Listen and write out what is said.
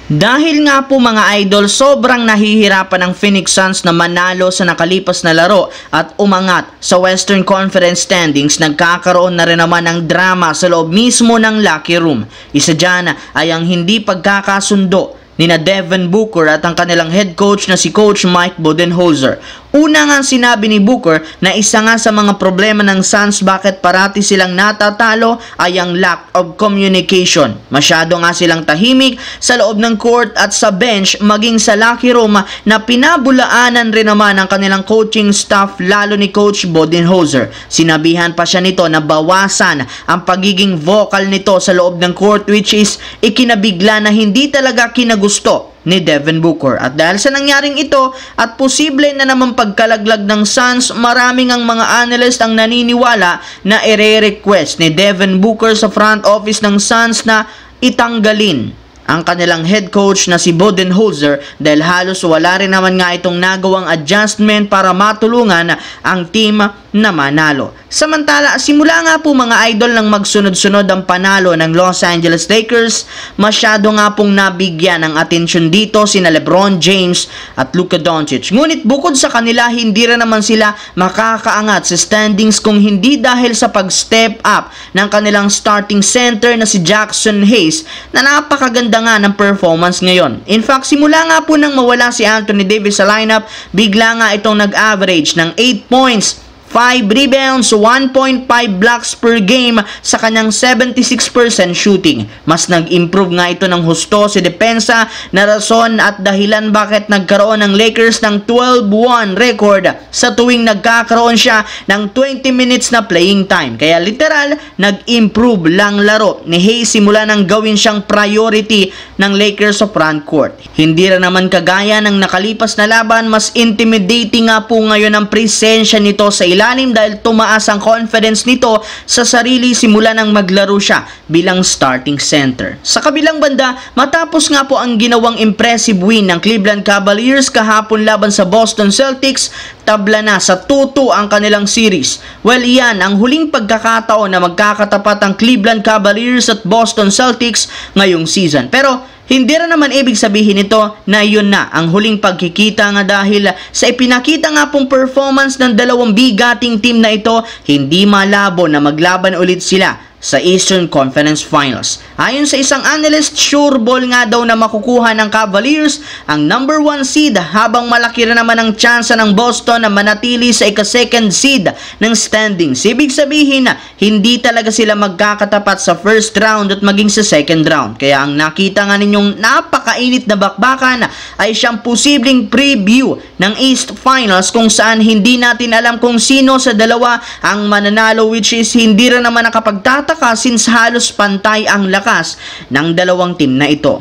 Dahil nga po mga idol, sobrang nahihirapan ng Phoenix Suns na manalo sa nakalipas na laro at umangat sa Western Conference standings, nagkakaroon na rin naman ng drama sa loob mismo ng locker room. Isa dyan ay ang hindi pagkakasundo nina Devin Booker at ang kanilang head coach na si Coach Mike Budenholzer. Una nga sinabi ni Booker na isa nga sa mga problema ng Suns bakit parati silang natatalo ay ang lack of communication. Masyado nga silang tahimik sa loob ng court at sa bench, maging sa locker room na pinabulaanan rin naman ang kanilang coaching staff, lalo ni Coach Budenholzer. Sinabihan pa siya nito na bawasan ang pagiging vocal nito sa loob ng court, which is ikinabigla na hindi talaga kinagusto ni Devin Booker. At dahil sa nangyaring ito at posible na naman pagkalaglag ng Suns, maraming ang mga analyst ang naniniwala na ire-request ni Devin Booker sa front office ng Suns na itanggalin ang kanilang head coach na si Budenholzer dahil halos wala rin naman nga itong nagawang adjustment para matulungan ang team na manalo. Samantala, simula nga po mga idol nang magsunod-sunod ang panalo ng Los Angeles Lakers, masyado nga pong nabigyan ng atensyon dito sina LeBron James at Luka Doncic. Ngunit bukod sa kanila, hindi rin naman sila makakaangat sa standings kung hindi dahil sa pag-step up ng kanilang starting center na si Jackson Hayes na napakaganda nga ng performance ngayon. In fact, simula nga po nang mawala si Anthony Davis sa lineup, bigla nga itong nag-average ng 8 points, 5 rebounds, 1.5 blocks per game sa kanyang 76% shooting. Mas nag-improve nga ito ng husto si depensa na rason at dahilan bakit nagkaroon ng Lakers ng 12-1 record sa tuwing nagkakaroon siya ng 20 minutes na playing time. Kaya literal, nag-improve lang laro ni Hayes simula nang gawin siyang priority ng Lakers sa front court. Hindi rin naman kagaya ng nakalipas na laban, mas intimidating nga po ngayon ang presensya nito sa ilalim dahil tumaas ang confidence nito sa sarili simula nang maglaro siya bilang starting center. Sa kabilang banda, matapos nga po ang ginawang impressive win ng Cleveland Cavaliers kahapon laban sa Boston Celtics, tabla na sa 2-2 ang kanilang series. Well, iyan ang huling pagkakataon na magkakatapat ang Cleveland Cavaliers at Boston Celtics ngayong season. Pero hindi rin naman ibig sabihin nito na yun na ang huling pagkikita nga dahil sa ipinakita nga pong performance ng dalawang bigating team na ito, hindi malabo na maglaban ulit sila sa Eastern Conference Finals. Ayon sa isang analyst, sure ball nga daw na makukuha ng Cavaliers ang number 1 seed habang malaki rin naman ang tsansa ng Boston na manatili sa ika-second seed ng standings. Ibig sabihin na hindi talaga sila magkakatapat sa first round at maging sa second round. Kaya ang nakita nga ninyong napakainit na bakbakan ay siyang posibleng preview ng East Finals kung saan hindi natin alam kung sino sa dalawa ang mananalo, which is hindi rin naman nakapagtataka since halos pantay ang lakas ng dalawang team na ito.